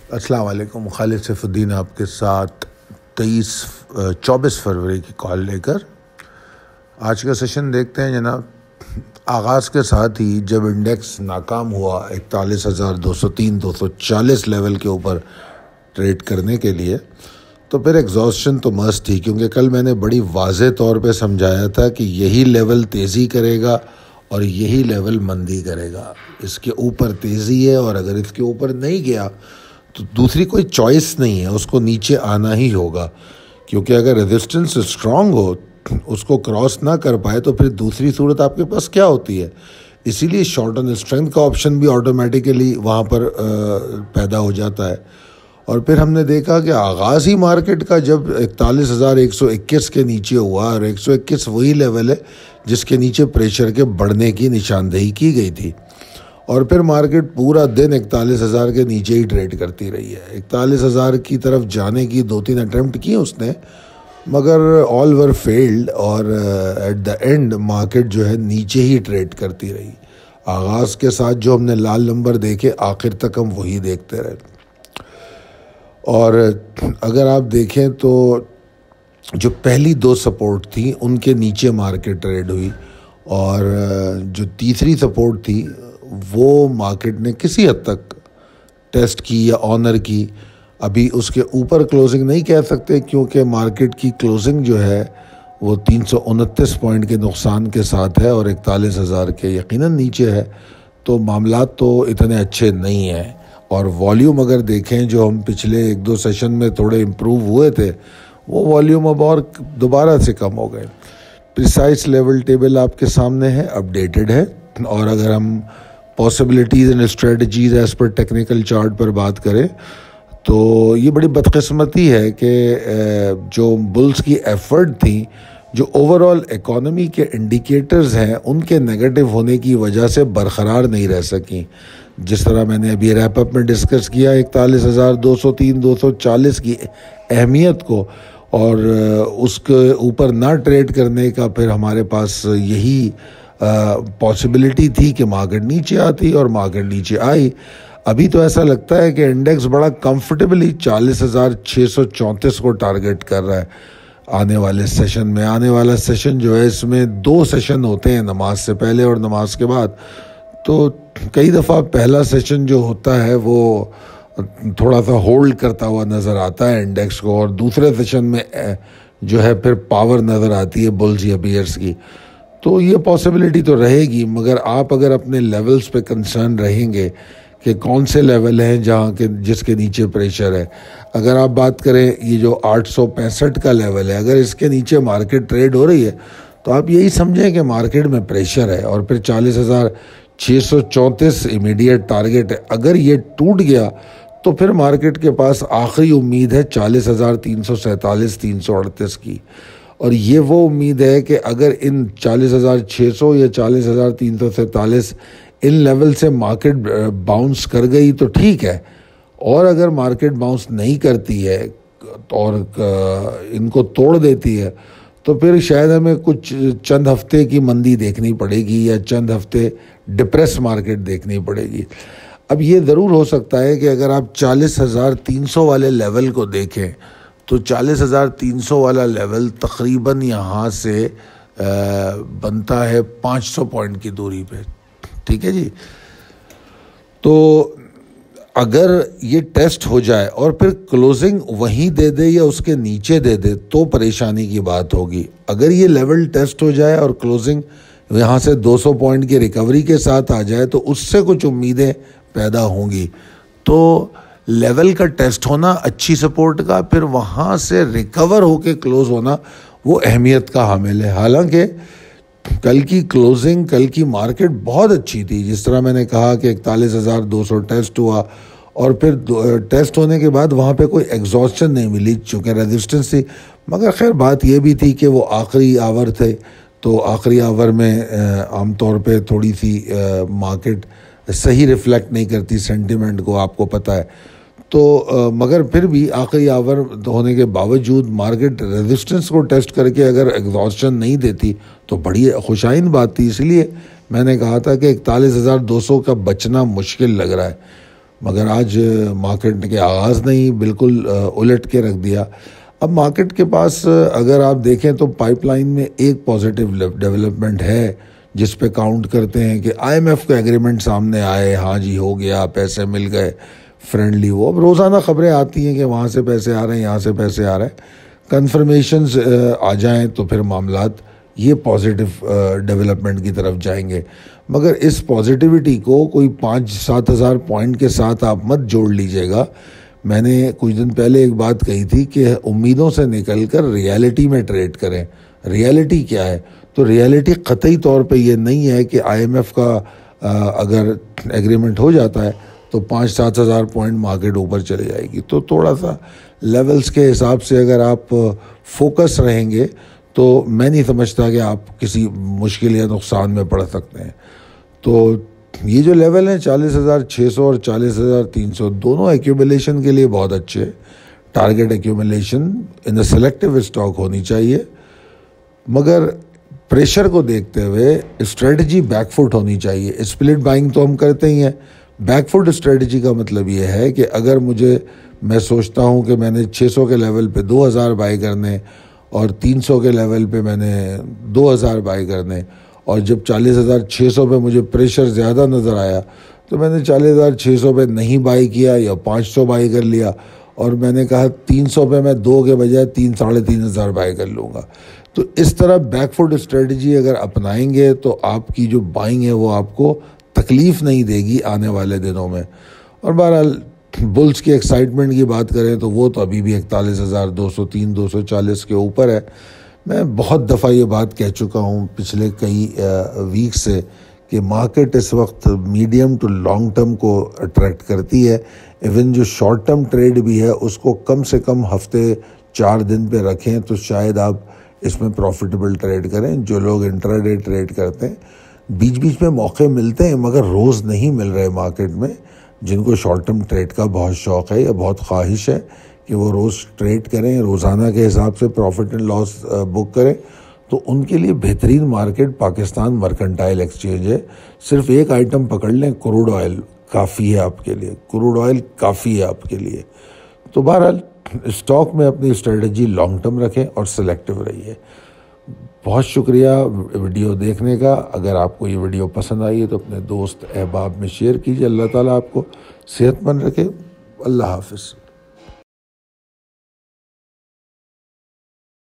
السلام علیکم. خالد سیف الدین آپ کے ساتھ 24 فروری کی کال لے کر آج کا سیشن دیکھتے ہیں جناب. آغاز کے ساتھ ہی جب انڈیکس ناکام ہوا 41,203 240 لیول کے اوپر ٹریڈ کرنے کے لیے، تو پھر ایگزاسشن تو مست تھی، کیونکہ کل میں نے بڑی واضح طور پہ سمجھایا تھا کہ یہی لیول تیزی کرے گا اور یہی لیول مندی کرے گا. اس کے اوپر تیزی ہے اور اگر اس کے اوپر نہیں گیا تو دوسری کوئی چوائس نہیں ہے، اس کو نیچے آنا ہی ہوگا. کیونکہ اگر ریزسٹنس اسٹرانگ ہو، اس کو کراس نہ کر پائے، تو پھر دوسری صورت آپ کے پاس کیا ہوتی ہے. اسی لیے شارٹ آن اسٹرینتھ کا آپشن بھی آٹومیٹیکلی وہاں پر پیدا ہو جاتا ہے. اور پھر ہم نے دیکھا کہ آغاز ہی مارکیٹ کا جب 41,121 کے نیچے ہوا، اور 121 وہی لیول ہے جس کے نیچے پریشر کے بڑھنے کی نشاندہی کی گئی تھی. اور پھر مارکیٹ پورا دن 41,000 کے نیچے ہی ٹریڈ کرتی رہی ہے. 41,000 کی طرف جانے کی 2-3 اٹیمپٹ کی اس نے، مگر آل ور فیلڈ، اور ایٹ دا اینڈ مارکیٹ جو ہے نیچے ہی ٹریڈ کرتی رہی. آغاز کے ساتھ جو ہم نے لال نمبر دیکھے، آخر تک ہم وہی دیکھتے رہے. اور اگر آپ دیکھیں تو جو پہلی 2 سپورٹ تھیں ان کے نیچے مارکیٹ ٹریڈ ہوئی، اور جو تیسری سپورٹ تھی وہ مارکیٹ نے کسی حد تک ٹیسٹ کی یا آنر کی. ابھی اس کے اوپر کلوزنگ نہیں کہہ سکتے، کیونکہ مارکیٹ کی کلوزنگ جو ہے وہ 329 پوائنٹ کے نقصان کے ساتھ ہے، اور 41,000 کے یقیناً نیچے ہے. تو معاملات تو اتنے اچھے نہیں ہیں. اور والیوم اگر دیکھیں، جو ہم پچھلے 1-2 سیشن میں تھوڑے امپروو ہوئے تھے، وہ والیوم اب اور دوبارہ سے کم ہو گئے. پریسائز لیول ٹیبل آپ کے سامنے ہے، اپڈیٹڈ ہے. اور اگر ہم پاسبلٹیز اینڈ اسٹریٹجیز ایز پر ٹیکنیکل چارٹ پر بات کریں، تو یہ بڑی بدقسمتی ہے کہ جو بلز کی ایفرٹ تھی، جو اوورآل اکانومی کے انڈیکیٹرز ہیں، ان کے نیگیٹو ہونے کی وجہ سے برقرار نہیں رہ سکیں. جس طرح میں نے ابھی ریپ اپ میں ڈسکس کیا 41,203 240 کی اہمیت کو، اور اس کے اوپر نہ ٹریڈ کرنے کا پھر ہمارے پاس یہی پاسبلٹی تھی کہ مارکیٹ نیچے آتی، اور مارکیٹ نیچے آئی. ابھی تو ایسا لگتا ہے کہ انڈیکس بڑا کمفرٹیبلی 40,634 کو ٹارگٹ کر رہا ہے آنے والے سیشن میں. آنے والا سیشن جو ہے، اس میں 2 سیشن ہوتے ہیں، نماز سے پہلے اور نماز کے بعد. تو کئی دفعہ پہلا سیشن جو ہوتا ہے وہ تھوڑا سا ہولڈ کرتا ہوا نظر آتا ہے انڈیکس کو، اور دوسرے سیشن میں جو ہے پھر پاور نظر آتی ہے بلز یا بیئرز کی. تو یہ پاسبلٹی تو رہے گی، مگر آپ اگر اپنے لیولز پہ کنسرن رہیں گے کہ کون سے لیول ہیں جہاں کے جس کے نیچے پریشر ہے. اگر آپ بات کریں یہ جو 865 کا لیول ہے، اگر اس کے نیچے مارکیٹ ٹریڈ ہو رہی ہے، تو آپ یہی سمجھیں کہ مارکیٹ میں پریشر ہے. اور پھر 40,634 امیڈیٹ ٹارگٹ ہے. اگر یہ ٹوٹ گیا تو پھر مارکیٹ کے پاس آخری امید ہے 40,347 338 کی. اور یہ وہ امید ہے کہ اگر ان 40,600 یا 40,347 ان لیول سے مارکیٹ باؤنس کر گئی تو ٹھیک ہے. اور اگر مارکیٹ باؤنس نہیں کرتی ہے اور ان کو توڑ دیتی ہے، تو پھر شاید ہمیں کچھ چند ہفتے کی مندی دیکھنی پڑے گی، یا چند ہفتے ڈپریس مارکیٹ دیکھنی پڑے گی. اب یہ ضرور ہو سکتا ہے کہ اگر آپ 40,300 والے لیول کو دیکھیں، تو 40,300 والا لیول تقریباً یہاں سے بنتا ہے 500 پوائنٹ کی دوری پہ. ٹھیک ہے جی. تو اگر یہ ٹیسٹ ہو جائے اور پھر کلوزنگ وہیں دے دے یا اس کے نیچے دے دے، تو پریشانی کی بات ہوگی. اگر یہ لیول ٹیسٹ ہو جائے اور کلوزنگ یہاں سے 200 پوائنٹ کی ریکوری کے ساتھ آ جائے، تو اس سے کچھ امیدیں پیدا ہوں گی. تو لیول کا ٹیسٹ ہونا اچھی سپورٹ کا، پھر وہاں سے ریکور ہو کے کلوز ہونا وہ اہمیت کا حامل ہے. حالانکہ کل کی کلوزنگ، کل کی مارکیٹ بہت اچھی تھی. جس طرح میں نے کہا کہ 41,200 ٹیسٹ ہوا، اور پھر ٹیسٹ ہونے کے بعد وہاں پہ کوئی ایگزاسشن نہیں ملی چونکہ ریزسٹنس تھی. مگر خیر بات یہ بھی تھی کہ وہ آخری آور تھے، تو آخری آور میں عام طور پہ تھوڑی سی مارکیٹ صحیح ریفلیکٹ نہیں کرتی سینٹیمنٹ کو، آپ کو پتہ ہے. تو مگر پھر بھی آخری آور ہونے کے باوجود مارکیٹ ریزسٹنس کو ٹیسٹ کر کے اگر ایگزاسشن نہیں دیتی تو بڑی خوشائن بات تھی. اس لیے میں نے کہا تھا کہ 41,200 کا بچنا مشکل لگ رہا ہے. مگر آج مارکیٹ کے آغاز نے ہی بالکل الٹ کے رکھ دیا۔ اب مارکیٹ کے پاس اگر آپ دیکھیں تو پائپ لائن میں ایک پازیٹیو ڈیولپمنٹ ہے جس پہ کاؤنٹ کرتے ہیں کہ آئی ایم ایف کا ایگریمنٹ سامنے آئے، ہاں جی ہو گیا، پیسے مل گئے فرینڈلی۔ وہ اب روزانہ خبریں آتی ہیں کہ وہاں سے پیسے آ رہے ہیں، یہاں سے پیسے آ رہے ہیں، کنفرمیشنز آ جائیں تو پھر معاملات یہ پازیٹیو ڈیولپمنٹ کی طرف جائیں گے۔ مگر اس پازیٹیوٹی کو کوئی 5-7 ہزار پوائنٹ کے ساتھ آپ مت جوڑ لیجئے گا۔ میں نے کچھ دن پہلے ایک بات کہی تھی کہ امیدوں سے نکل کر ریالٹی میں ٹریڈ کریں۔ ریالٹی کیا ہے؟ تو ریالٹی قطعی طور پہ یہ نہیں ہے کہ آئی ایم ایف کا اگر ایگریمنٹ ہو جاتا ہے تو 5-7 ہزار پوائنٹ مارکیٹ اوپر چلے جائے گی۔ تو تھوڑا سا لیولز کے حساب سے اگر آپ فوکس رہیں گے تو میں نہیں سمجھتا کہ آپ کسی مشکل یا نقصان میں پڑ سکتے ہیں۔ تو یہ جو لیول ہیں 40,600 اور 40,300 دونوں ایکیومولیشن کے لیے بہت اچھے۔ ٹارگٹ ایکیومولیشن ان سلیکٹیو اسٹاک ہونی چاہیے، مگر پریشر کو دیکھتے ہوئے اسٹریٹجی بیک فٹ ہونی چاہیے۔ اسپلٹ بائنگ تو ہم کرتے ہی ہیں، بیک فٹ اسٹریٹجی کا مطلب یہ ہے کہ اگر میں سوچتا ہوں کہ میں نے 600 کے لیول پہ 2,000 بائی کرنے اور 300 کے لیول پہ میں نے 2,000 بائی کرنے، اور جب 40,600 پہ مجھے پریشر زیادہ نظر آیا تو میں نے 40,600 پہ نہیں بائی کیا یا 500 بائی کر لیا، اور میں نے کہا 300 پہ میں 2 کے بجائے 3,500 بائی کر لوں گا۔ تو اس طرح بیک فٹ اسٹریٹجی اگر اپنائیں گے تو آپ کی جو بائنگ ہے وہ آپ کو تکلیف نہیں دے گی آنے والے دنوں میں۔ اور بہرحال بلز کی ایکسائٹمنٹ کی بات کریں تو وہ تو ابھی بھی 41,203 240 کے اوپر ہے۔ میں بہت دفعہ یہ بات کہہ چکا ہوں پچھلے کئی ویک سے کہ مارکیٹ اس وقت میڈیم ٹو لانگ ٹرم کو اٹریکٹ کرتی ہے۔ ایون جو شارٹ ٹرم ٹریڈ بھی ہے اس کو کم سے کم ہفتے 4 دن پہ رکھیں تو شاید آپ اس میں پروفیٹیبل ٹریڈ کریں۔ جو لوگ انٹرا ڈے ٹریڈ کرتے ہیں بیچ بیچ میں موقع ملتے ہیں مگر روز نہیں مل رہے مارکیٹ میں۔ جن کو شارٹ ٹرم ٹریڈ کا بہت شوق ہے یا بہت خواہش ہے کہ وہ روز ٹریڈ کریں، روزانہ کے حساب سے پروفٹ اینڈ لاس بک کریں، تو ان کے لیے بہترین مارکیٹ پاکستان مرکنٹائل ایکسچینج ہے۔ صرف ایک آئٹم پکڑ لیں، کروڈ آئل کافی ہے آپ کے لیے، کروڈ آئل کافی ہے آپ کے لیے۔ تو بہرحال اسٹاک میں اپنی اسٹریٹجی لانگ ٹرم رکھیں اور سلیکٹیو رہیے۔ بہت شکریہ ویڈیو دیکھنے کا۔ اگر آپ کو یہ ویڈیو پسند آئی ہے تو اپنے دوست احباب میں شیئر کیجیے۔ اللہ تعالیٰ آپ کو صحت مند رکھے۔ اللہ حافظ۔